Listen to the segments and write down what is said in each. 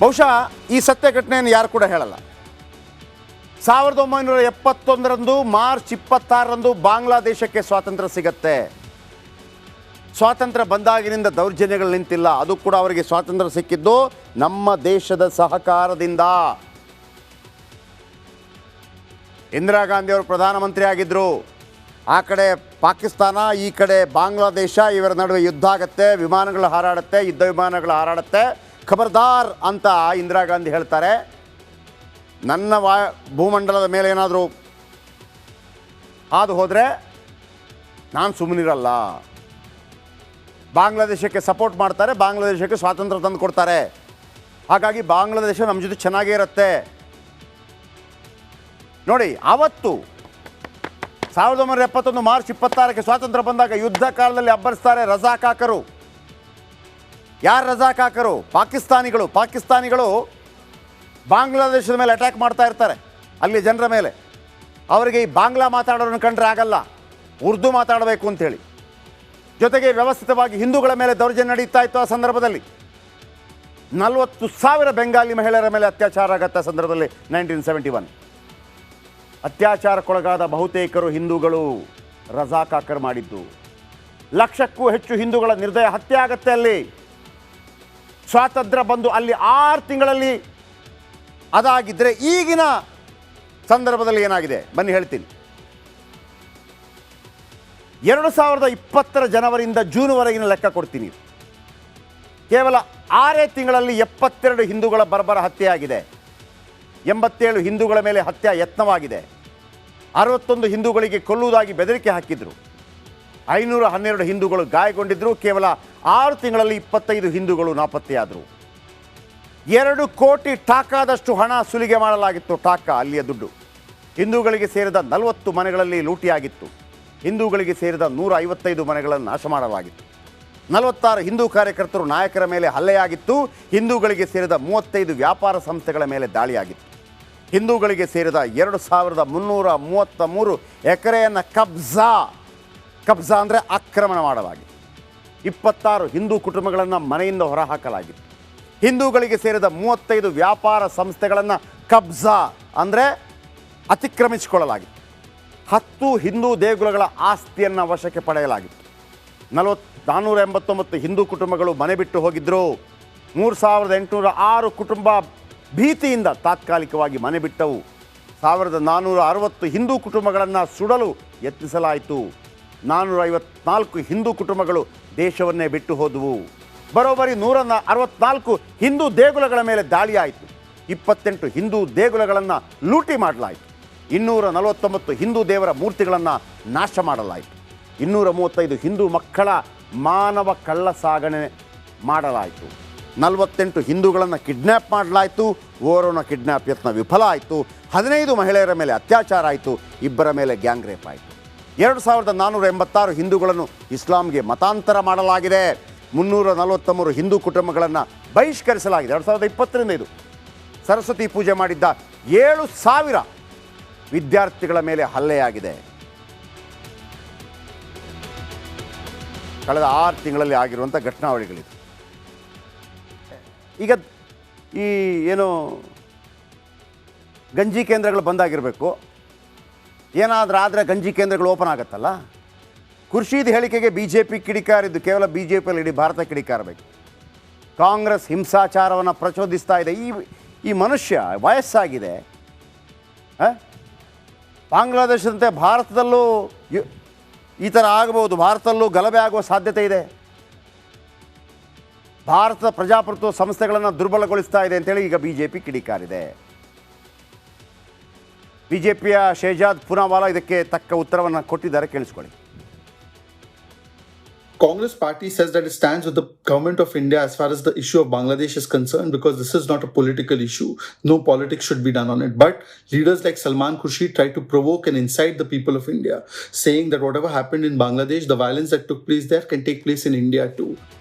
ಬಹುಶಃ ಈ ಸತ್ಯ ಘಟನೆಯನ್ನು ಯಾರು ಕೂಡ ಹೇಳಲ್ಲ. 1971 ಮಾರ್ಚ್ 26 ಬಾಂಗ್ಲಾದೇಶಕ್ಕೆ ಸ್ವಾತಂತ್ರ್ಯ ಸಿಗತ್ತೆ. ಸ್ವಾತಂತ್ರ್ಯ ಬಂದಾಗಿನಿಂದ ದೌರ್ಜನ್ಯಗಳು ನಿಂತಿಲ್ಲ. ಅದು ಕೂಡ ಅವರಿಗೆ ಸ್ವಾತಂತ್ರ್ಯ ಸಿಕ್ಕಿದ್ದು ನಮ್ಮ ದೇಶದ ಸಹಕಾರದಿಂದ. ಇಂದಿರಾ ಗಾಂಧಿ ಅವರು ಪ್ರಧಾನಮಂತ್ರಿ ಆಗಿದ್ದರು. ಆ ಕಡೆ ಪಾಕಿಸ್ತಾನ, ಈ ಕಡೆ ಬಾಂಗ್ಲಾದೇಶ, ಇವರ ನಡುವೆ ಯುದ್ಧ ಆಗುತ್ತೆ, ವಿಮಾನಗಳು ಹಾರಾಡುತ್ತೆ, ಯುದ್ಧ ವಿಮಾನಗಳು ಹಾರಾಡುತ್ತೆ. ಖಬರ್ದಾರ್ ಅಂತ ಇಂದಿರಾ ಗಾಂಧಿ ಹೇಳ್ತಾರೆ, ನನ್ನ ಭೂಮಂಡಲದ ಮೇಲೆ ಏನಾದರೂ ಹಾದು ಹೋದರೆ ನಾನು ಸುಮ್ಮನಿರಲ್ಲ. ಬಾಂಗ್ಲಾದೇಶಕ್ಕೆ ಸಪೋರ್ಟ್ ಮಾಡ್ತಾರೆ, ಬಾಂಗ್ಲಾದೇಶಕ್ಕೆ ಸ್ವಾತಂತ್ರ್ಯ ತಂದು ಕೊಡ್ತಾರೆ. ಹಾಗಾಗಿ ಬಾಂಗ್ಲಾದೇಶ ನಮ್ಮ ಜೊತೆ ಚೆನ್ನಾಗೇ ಇರುತ್ತೆ. ನೋಡಿ, ಆವತ್ತು 1971 ಮಾರ್ಚ್ 26 ಸ್ವಾತಂತ್ರ್ಯ ಬಂದಾಗ ಯುದ್ಧ ಕಾಲದಲ್ಲಿ ಅಬ್ಬರಿಸ್ತಾರೆ ರಜಾಕಾಕರು. ಯಾರು ರಜಾಕಾಕರು? ಪಾಕಿಸ್ತಾನಿಗಳು ಬಾಂಗ್ಲಾದೇಶದ ಮೇಲೆ ಅಟ್ಯಾಕ್ ಮಾಡ್ತಾ ಇರ್ತಾರೆ, ಅಲ್ಲಿ ಜನರ ಮೇಲೆ. ಅವರಿಗೆ ಈ ಬಾಂಗ್ಲಾ ಮಾತಾಡೋರನ್ನು ಕಂಡ್ರೆ ಆಗಲ್ಲ, ಉರ್ದು ಮಾತಾಡಬೇಕು ಅಂಥೇಳಿ. ಜೊತೆಗೆ ವ್ಯವಸ್ಥಿತವಾಗಿ ಹಿಂದೂಗಳ ಮೇಲೆ ದೌರ್ಜನ್ಯ ನಡೀತಾ ಇತ್ತು. ಆ ಸಂದರ್ಭದಲ್ಲಿ 40,000 ಬೆಂಗಾಲಿ ಮಹಿಳೆಯರ ಮೇಲೆ ಅತ್ಯಾಚಾರ ಆಗತ್ತೆ. ಸಂದರ್ಭದಲ್ಲಿ 1971 ಅತ್ಯಾಚಾರಕ್ಕೊಳಗಾದ ಬಹುತೇಕರು ಹಿಂದೂಗಳು. ರಜಾಕಾಕರ್ ಮಾಡಿದ್ದು. ಲಕ್ಷಕ್ಕೂ ಹೆಚ್ಚು ಹಿಂದೂಗಳ ನಿರ್ದಯ ಹತ್ಯೆ ಆಗತ್ತೆ. ಅಲ್ಲಿ ಸ್ವಾತಂತ್ರ್ಯ ಬಂದು ಅಲ್ಲಿ 6 ತಿಂಗಳಲ್ಲಿ ಅದಾಗಿದ್ದರೆ ಈಗಿನ ಸಂದರ್ಭದಲ್ಲಿ ಏನಾಗಿದೆ ಬನ್ನಿ ಹೇಳ್ತೀನಿ. 2020 ಜನವರಿಯಿಂದ ಜೂನ್ವರೆಗಿನ ಲೆಕ್ಕ ಕೊಡ್ತೀನಿ. ಕೇವಲ 6 ತಿಂಗಳಲ್ಲಿ 72 ಹಿಂದೂಗಳ ಬರ್ಬರ ಹತ್ಯೆಯಾಗಿದೆ. 87 ಹಿಂದೂಗಳ ಮೇಲೆ ಹತ್ಯೆ ಯತ್ನವಾಗಿದೆ. 61 ಹಿಂದೂಗಳಿಗೆ ಕೊಲ್ಲುವುದಾಗಿ ಬೆದರಿಕೆ ಹಾಕಿದ್ರು. 512 ಹಿಂದೂಗಳು ಗಾಯಗೊಂಡಿದ್ದರು. ಕೇವಲ 6 ತಿಂಗಳಲ್ಲಿ 25 ಹಿಂದೂಗಳು ನಾಪತ್ತೆಯಾದರು. 2 ಕೋಟಿ ಟಾಕಾದಷ್ಟು ಹಣ ಸುಲಿಗೆ ಮಾಡಲಾಗಿತ್ತು. ಟಾಕಾ ಅಲ್ಲಿಯ ದುಡ್ಡು. ಹಿಂದೂಗಳಿಗೆ ಸೇರಿದ 40 ಮನೆಗಳಲ್ಲಿ ಲೂಟಿಯಾಗಿತ್ತು. ಹಿಂದೂಗಳಿಗೆ ಸೇರಿದ 155 ಮನೆಗಳನ್ನು ನಾಶ ಮಾಡಲಾಗಿತ್ತು. 46 ಹಿಂದೂ ಕಾರ್ಯಕರ್ತರು ನಾಯಕರ ಮೇಲೆ ಹಲ್ಲೆಯಾಗಿತ್ತು. ಹಿಂದೂಗಳಿಗೆ ಸೇರಿದ 35 ವ್ಯಾಪಾರ ಸಂಸ್ಥೆಗಳ ಮೇಲೆ ದಾಳಿಯಾಗಿತ್ತು. ಹಿಂದೂಗಳಿಗೆ ಸೇರಿದ 2333 ಎಕರೆಯನ್ನು ಕಬ್ಜಾ ಅಂದರೆ ಆಕ್ರಮಣ ಮಾಡಲಾಗಿತ್ತು. 26 ಹಿಂದೂ ಕುಟುಂಬಗಳನ್ನು ಮನೆಯಿಂದ ಹೊರಹಾಕಲಾಗಿತ್ತು. ಹಿಂದೂಗಳಿಗೆ ಸೇರಿದ 35 ವ್ಯಾಪಾರ ಸಂಸ್ಥೆಗಳನ್ನು ಕಬ್ಜಾ ಅಂದರೆ ಅತಿಕ್ರಮಿಸಿಕೊಳ್ಳಲಾಗಿತ್ತು. 10 ಹಿಂದೂ ದೇಗುಲಗಳ ಆಸ್ತಿಯನ್ನು ವಶಕ್ಕೆ ಪಡೆಯಲಾಗಿತ್ತು. 489 ಹಿಂದೂ ಕುಟುಂಬಗಳು ಮನೆ ಬಿಟ್ಟು ಹೋಗಿದ್ದರು. 3806 ಕುಟುಂಬ ಭೀತಿಯಿಂದ ತಾತ್ಕಾಲಿಕವಾಗಿ ಮನೆ ಬಿಟ್ಟವು. 1460 ಹಿಂದೂ ಕುಟುಂಬಗಳನ್ನು ಸುಡಲು ಯತ್ನಿಸಲಾಯಿತು. 454 ಹಿಂದೂ ಕುಟುಂಬಗಳು ದೇಶವನ್ನೇ ಬಿಟ್ಟು ಹೋದವು. ಬರೋಬ್ಬರಿ 164 ಹಿಂದೂ ದೇಗುಲಗಳ ಮೇಲೆ ದಾಳಿಯಾಯಿತು. 28 ಹಿಂದೂ ದೇಗುಲಗಳನ್ನು ಲೂಟಿ ಮಾಡಲಾಯಿತು. 249 ಹಿಂದೂ ದೇವರ ಮೂರ್ತಿಗಳನ್ನು ನಾಶ ಮಾಡಲಾಯಿತು. 235 ಹಿಂದೂ ಮಕ್ಕಳ ಮಾನವ ಕಳ್ಳ ಸಾಗಣೆ ಮಾಡಲಾಯಿತು. 48 ಹಿಂದೂಗಳನ್ನು ಕಿಡ್ನ್ಯಾಪ್ ಮಾಡಲಾಯಿತು. ಓರ್ವನ ಕಿಡ್ನ್ಯಾಪ್ ಯತ್ನ ವಿಫಲ ಆಯಿತು. 15 ಮಹಿಳೆಯರ ಮೇಲೆ ಅತ್ಯಾಚಾರ ಆಯಿತು. 2 ಮೇಲೆ ಗ್ಯಾಂಗ್ ರೇಪ್ ಆಯಿತು. 2486 ಹಿಂದೂಗಳನ್ನು ಇಸ್ಲಾಂಗೆ ಮತಾಂತರ ಮಾಡಲಾಗಿದೆ. 343 ಹಿಂದೂ ಕುಟುಂಬಗಳನ್ನು ಬಹಿಷ್ಕರಿಸಲಾಗಿದೆ. 2020ರಿಂದ ಇದು ಸರಸ್ವತಿ ಪೂಜೆ ಮಾಡಿದ್ದ 7000 ವಿದ್ಯಾರ್ಥಿಗಳ ಮೇಲೆ ಹಲ್ಲೆಯಾಗಿದೆ. ಕಳೆದ 6 ತಿಂಗಳಲ್ಲಿ ಆಗಿರುವಂಥ ಘಟನಾವಳಿಗಳಿದೆ. ಈಗ ಈ ಏನು ಗಂಜಿ ಕೇಂದ್ರಗಳು ಬಂದಾಗಿರಬೇಕು. ಏನಾದರೂ ಆದರೆ ಗಂಜಿ ಕೇಂದ್ರಗಳು ಓಪನ್ ಆಗುತ್ತಲ್ಲ. ಖುರ್ಷೀದ್ ಹೇಳಿಕೆಗೆ BJP ಕಿಡಿಕಾರಿದ್ದು. ಕೇವಲ BJPಯಲ್ಲಿ ಇಡೀ ಭಾರತ ಕಿಡಿಕಾರಬೇಕು. ಕಾಂಗ್ರೆಸ್ ಹಿಂಸಾಚಾರವನ್ನು ಪ್ರಚೋದಿಸ್ತಾ ಇದೆ. ಈ ಮನುಷ್ಯ ವಯಸ್ಸಾಗಿದೆ. ಬಾಂಗ್ಲಾದೇಶದಂತೆ ಭಾರತದಲ್ಲೂ ಈ ಥರ ಆಗಬಹುದು. ಭಾರತದಲ್ಲೂ ಗಲಭೆ ಆಗುವ ಸಾಧ್ಯತೆ ಇದೆ. ಭಾರತದ ಪ್ರಜಾಪ್ರಭುತ್ವ ಸಂಸ್ಥೆಗಳನ್ನು ದುರ್ಬಲಗೊಳಿಸ್ತಾ ಇದೆ ಅಂತೇಳಿ ಈಗ BJP ಕಿಡಿಕಾರಿದೆ. BJPಯ ಶೇಜಾದ್ ಪೂನಾವಾಲಾ ಇದಕ್ಕೆ ತಕ್ಕ ಉತ್ತರವನ್ನು ಕೊಟ್ಟಿದ್ದಾರೆ. ಕೇಳಿಸ್ಕೊಳ್ಳಿ. Congress party says that it stands with the government of India as far as the issue of Bangladesh is concerned, because this is not a political issue. No politics should be done on it. But leaders like Salman Khurshid try to provoke and incite the people of India, saying that whatever happened in Bangladesh, the violence that took place there can take place in India too.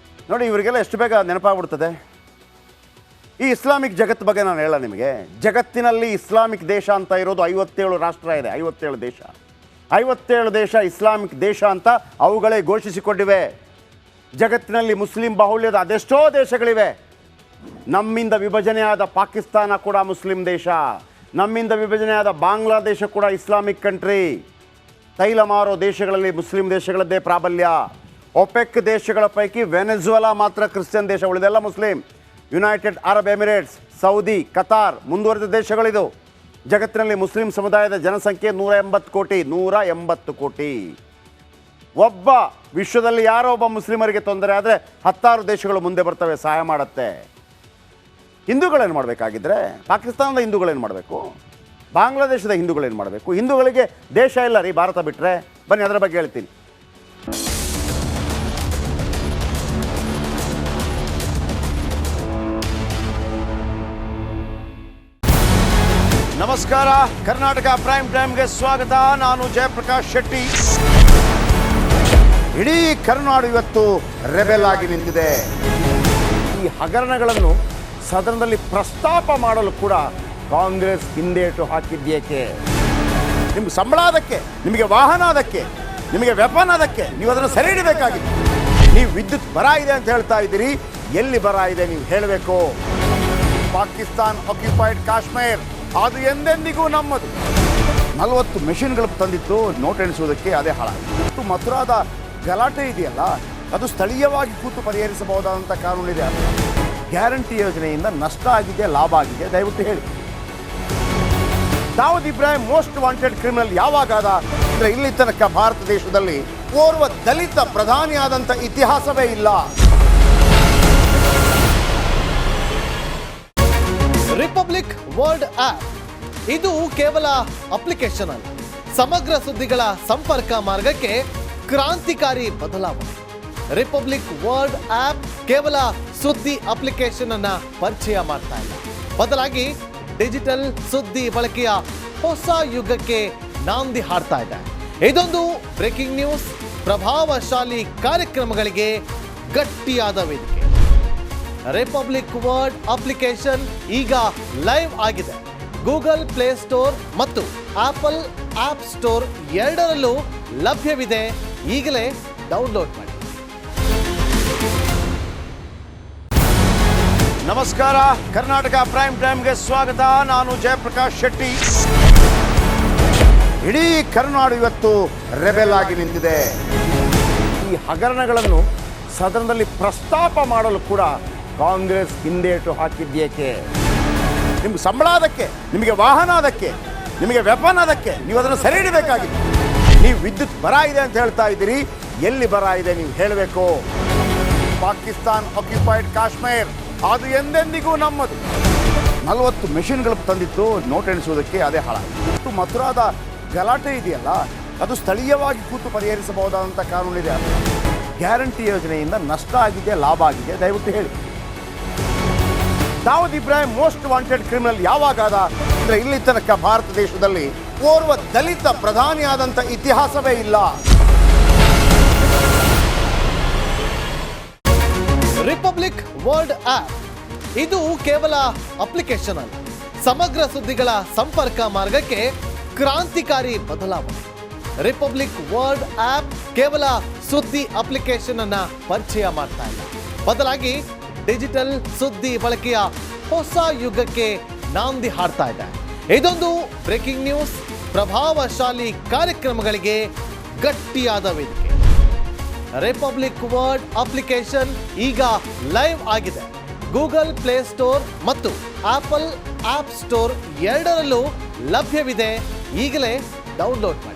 ನೋಡಿ, ಇವರಿಗೆಲ್ಲ ಎಷ್ಟು ಬೇಗ ನೆನಪಾಗ್ಬಿಡ್ತದೆ ಈ Islamic ಜಗತ್ತು ಬಗ್ಗೆ. ನಾನು ಹೇಳ ನಿಮಗೆ, ಜಗತ್ತಿನಲ್ಲಿ ಇಸ್ಲಾಮಿಕ್ ದೇಶ ಅಂತ ಇರೋದು 57 ರಾಷ್ಟ್ರ ಇದೆ. 57 ದೇಶ ಇಸ್ಲಾಮಿಕ್ ದೇಶ ಅಂತ ಅವುಗಳೇ ಘೋಷಿಸಿಕೊಂಡಿವೆ. ಜಗತ್ತಿನಲ್ಲಿ ಮುಸ್ಲಿಂ ಬಾಹುಳ್ಯದ ಅದೆಷ್ಟೋ ದೇಶಗಳಿವೆ. ನಮ್ಮಿಂದ ವಿಭಜನೆಯಾದ ಪಾಕಿಸ್ತಾನ ಕೂಡ ಮುಸ್ಲಿಂ ದೇಶ, ನಮ್ಮಿಂದ ವಿಭಜನೆಯಾದ ಬಾಂಗ್ಲಾದೇಶ ಕೂಡ ಇಸ್ಲಾಮಿಕ್ ಕಂಟ್ರಿ. ತೈಲ ಮಾರೋ ದೇಶಗಳಲ್ಲಿ ಮುಸ್ಲಿಂ ದೇಶಗಳದ್ದೇ ಪ್ರಾಬಲ್ಯ. ಒಪೆಕ್ ದೇಶಗಳ ಪೈಕಿ ವೆನೆಜುವೆಲಾ ಮಾತ್ರ ಕ್ರಿಶ್ಚಿಯನ್ ದೇಶ, ಉಳಿದೆಲ್ಲ Muslim. United Arab Emirates, Saudi, Qatar ಮುಂದುವರೆದ ದೇಶಗಳಿದು. ಜಗತ್ತಿನಲ್ಲಿ ಮುಸ್ಲಿಂ ಸಮುದಾಯದ ಜನಸಂಖ್ಯೆ 180 ಕೋಟಿ. ಒಬ್ಬ ವಿಶ್ವದಲ್ಲಿ ಯಾರೋ ಒಬ್ಬ ಮುಸ್ಲಿಮರಿಗೆ ತೊಂದರೆ ಆದರೆ 10 ದೇಶಗಳು ಮುಂದೆ ಬರ್ತವೆ, ಸಹಾಯ ಮಾಡುತ್ತೆ. ಹಿಂದೂಗಳೇನು ಮಾಡಬೇಕಾಗಿದ್ರೆ ಪಾಕಿಸ್ತಾನದ ಹಿಂದೂಗಳೇನು ಮಾಡಬೇಕು, ಬಾಂಗ್ಲಾದೇಶದ ಹಿಂದೂಗಳೇನು ಮಾಡಬೇಕು? ಹಿಂದೂಗಳಿಗೆ ದೇಶ ಇಲ್ಲ ರೀ ಭಾರತ ಬಿಟ್ಟರೆ. ಬನ್ನಿ ಅದರ ಬಗ್ಗೆ ಹೇಳ್ತೀನಿ. ನಮಸ್ಕಾರ, ಕರ್ನಾಟಕ ಪ್ರೈಮ್ ಟೈಮ್ಗೆ ಸ್ವಾಗತ. ನಾನು ಜಯಪ್ರಕಾಶ್ ಶೆಟ್ಟಿ. ಇಡೀ ಕರುನಾಡು ಇವತ್ತು ರೆಬೆಲ್ ಆಗಿ ನಿಂತಿದೆ. ಈ ಹಗರಣಗಳನ್ನು ಸದನದಲ್ಲಿ ಪ್ರಸ್ತಾಪ ಮಾಡಲು ಕೂಡ ಕಾಂಗ್ರೆಸ್ ಹಿಂದೇಟು ಹಾಕಿದ್ದೇಕೆ? ನಿಮ್ಗೆ ಸಂಬಳ ಅದಕ್ಕೆ, ನಿಮಗೆ ವಾಹನ ಅದಕ್ಕೆ, ನಿಮಗೆ ವೆಪನ್ ಅದಕ್ಕೆ, ನೀವು ಅದನ್ನು ಸೆರೆ ಹಿಡಿಬೇಕಾಗಿತ್ತು. ನೀವು ವಿದ್ಯುತ್ ಬರ ಇದೆ ಅಂತ ಹೇಳ್ತಾ ಇದ್ದೀರಿ, ಎಲ್ಲಿ ಬರ ಇದೆ ನೀವು ಹೇಳಬೇಕು. ಪಾಕಿಸ್ತಾನ್ ಆಕ್ಯುಪೈಡ್ ಕಾಶ್ಮೀರ್ ಅದು ಎಂದೆಂದಿಗೂ ನಮ್ಮದು. 40 ಮೆಷಿನ್ಗಳು ತಂದಿತ್ತು ನೋಟ್ ಎಣಿಸುವುದಕ್ಕೆ, ಅದೇ ಹಾಳಾಯಿತು. ಮಥುರಾದ ಗಲಾಟೆ ಇದೆಯಲ್ಲ, ಅದು ಸ್ಥಳೀಯವಾಗಿ ಕೂತು ಪರಿಹರಿಸಬಹುದಾದಂಥ ಕಾನೂನಿದೆ. ಗ್ಯಾರಂಟಿ ಯೋಜನೆಯಿಂದ ನಷ್ಟ ಆಗಿದೆ, ಲಾಭ ಆಗಿದೆ, ದಯವಿಟ್ಟು ಹೇಳಿ. Dawood Ibrahim most wanted criminal ಯಾವಾಗಾದ ಅಂದರೆ ಇಲ್ಲಿ ತನಕ ಭಾರತ ದೇಶದಲ್ಲಿ ಓರ್ವ ದಲಿತ ಪ್ರಧಾನಿಯಾದಂಥ ಇತಿಹಾಸವೇ ಇಲ್ಲ. ರಿಪಬ್ಲಿಕ್ ವರ್ಲ್ಡ್ ಆಪ್ ಇದು ಕೇವಲ ಅಪ್ಲಿಕೇಶನ್ ಅಲ್ಲ, ಸಮಗ್ರ ಸುದ್ದಿಗಳ ಸಂಪರ್ಕ ಮಾರ್ಗಕ್ಕೆ ಕ್ರಾಂತಿಕಾರಿ ಬದಲಾವಣೆ. ರಿಪಬ್ಲಿಕ್ ವರ್ಲ್ಡ್ ಆಪ್ ಕೇವಲ ಸುದ್ದಿ ಅಪ್ಲಿಕೇಶನ್ ಅನ್ನ ಪರಿಚಯ ಮಾಡ್ತಾ ಇಲ್ಲ, ಬದಲಾಗಿ ಡಿಜಿಟಲ್ ಸುದ್ದಿ ಬಳಕೆಯ ಹೊಸ ಯುಗಕ್ಕೆ ನಾಂದಿ ಹಾಡ್ತಾ ಇದೆ. ಇದೊಂದು ಬ್ರೇಕಿಂಗ್ ನ್ಯೂಸ್, ಪ್ರಭಾವಶಾಲಿ ಕಾರ್ಯಕ್ರಮಗಳಿಗೆ ಗಟ್ಟಿಯಾದ ವೇದಿಕೆ. ರಿಪಬ್ಲಿಕ್ ವರ್ಲ್ಡ್ ಅಪ್ಲಿಕೇಶನ್ ಈಗ ಲೈವ್ ಆಗಿದೆ. ಗೂಗಲ್ ಪ್ಲೇ ಸ್ಟೋರ್ ಮತ್ತು ಆಪಲ್ ಆಪ್ ಸ್ಟೋರ್ ಎರಡರಲ್ಲೂ ಲಭ್ಯವಿದೆ. ಈಗಲೇ ಡೌನ್ಲೋಡ್ ಮಾಡಿ. ನಮಸ್ಕಾರ, ಕರ್ನಾಟಕ ಪ್ರೈಮ್ ಟೈಮ್ಗೆ ಸ್ವಾಗತ. ನಾನು ಜಯಪ್ರಕಾಶ್ ಶೆಟ್ಟಿ. ಇಡೀ ಕರುನಾಡು ಇವತ್ತು ರೆಬೆಲ್ ಆಗಿ ನಿಂತಿದೆ. ಈ ಹಗರಣಗಳನ್ನು ಸದನದಲ್ಲಿ ಪ್ರಸ್ತಾಪ ಮಾಡಲು ಕೂಡ ಕಾಂಗ್ರೆಸ್ ಹಿಂದೇಟು ಹಾಕಿದ್ದೇಕೆ? ನಿಮ್ಗೆ ಸಂಬಳ ಅದಕ್ಕೆ, ನಿಮಗೆ ವಾಹನ ಅದಕ್ಕೆ, ನಿಮಗೆ ವೆಪನ್ ಅದಕ್ಕೆ, ನೀವು ಅದನ್ನು ಸೆರೆ ಹಿಡಿಬೇಕಾಗಿತ್ತು. ನೀವು ವಿದ್ಯುತ್ ಬರ ಇದೆ ಅಂತ ಹೇಳ್ತಾ ಇದ್ದೀರಿ, ಎಲ್ಲಿ ಬರ ಇದೆ ನೀವು ಹೇಳಬೇಕು. ಪಾಕಿಸ್ತಾನ್ ಆಕ್ಯುಪೈಡ್ ಕಾಶ್ಮೀರ್ ಅದು ಎಂದೆಂದಿಗೂ ನಮ್ಮದು. 40 ಮೆಷಿನ್ಗಳು ತಂದಿತ್ತು ನೋಟ್ ಎಣಿಸುವುದಕ್ಕೆ, ಅದೇ ಹಾಳಾಯಿತು. ಮಥುರಾದ ಗಲಾಟೆ ಇದೆಯಲ್ಲ, ಅದು ಸ್ಥಳೀಯವಾಗಿ ಕೂತು ಪರಿಹರಿಸಬಹುದಾದಂಥ ಕಾನೂನಿದೆ. ಗ್ಯಾರಂಟಿ ಯೋಜನೆಯಿಂದ ನಷ್ಟ ಆಗಿದೆ, ಲಾಭ ಆಗಿದೆ, ದಯವಿಟ್ಟು ಹೇಳಿ. Dawood Ibrahim most wanted criminal ಯಾವಾಗಾದ ಅಂದರೆ ಇಲ್ಲಿ ತನಕ ಭಾರತ ದೇಶದಲ್ಲಿ ಓರ್ವ ದಲಿತ ಪ್ರಧಾನಿಯಾದಂಥ ಇತಿಹಾಸವೇ ಇಲ್ಲ. ರಿಪಬ್ಲಿಕ್ ವರ್ಲ್ಡ್ ಆಪ್ ಇದು ಕೇವಲ ಅಪ್ಲಿಕೇಶನ್ ಅಲ್ಲ, ಸಮಗ್ರ ಸುದ್ದಿಗಳ ಸಂಪರ್ಕ ಮಾರ್ಗಕ್ಕೆ ಕ್ರಾಂತಿಕಾರಿ ಬದಲಾವಣೆ. ರಿಪಬ್ಲಿಕ್ ವರ್ಲ್ಡ್ ಆಪ್ ಕೇವಲ ಸುದ್ದಿ ಅಪ್ಲಿಕೇಶನ್ ಅನ್ನ ಪರಿಚಯ ಮಾಡ್ತಾ ಇಲ್ಲ, ಬದಲಾಗಿ ಡಿಜಿಟಲ್ ಸುದ್ದಿ ಬಳಕೆಯ ಹೊಸ ಯುಗಕ್ಕೆ ನಾಂದಿ ಹಾಡ್ತಾ ಇದೆ. ಇದೊಂದು ಬ್ರೇಕಿಂಗ್ ನ್ಯೂಸ್, ಪ್ರಭಾವಶಾಲಿ ಕಾರ್ಯಕ್ರಮಗಳಿಗೆ ಗಟ್ಟಿಯಾದ ವೇದಿಕೆ. ರಿಪಬ್ಲಿಕ್ ವರ್ಲ್ಡ್ ಅಪ್ಲಿಕೇಶನ್ ಈಗ ಲೈವ್ ಆಗಿದೆ. ಗೂಗಲ್ ಪ್ಲೇ ಸ್ಟೋರ್ ಮತ್ತು ಆಪಲ್ ಆಪ್ ಸ್ಟೋರ್ ಎರಡರಲ್ಲೂ ಲಭ್ಯವಿದೆ. ಈಗಲೇ ಡೌನ್ಲೋಡ್ ಮಾಡಿ.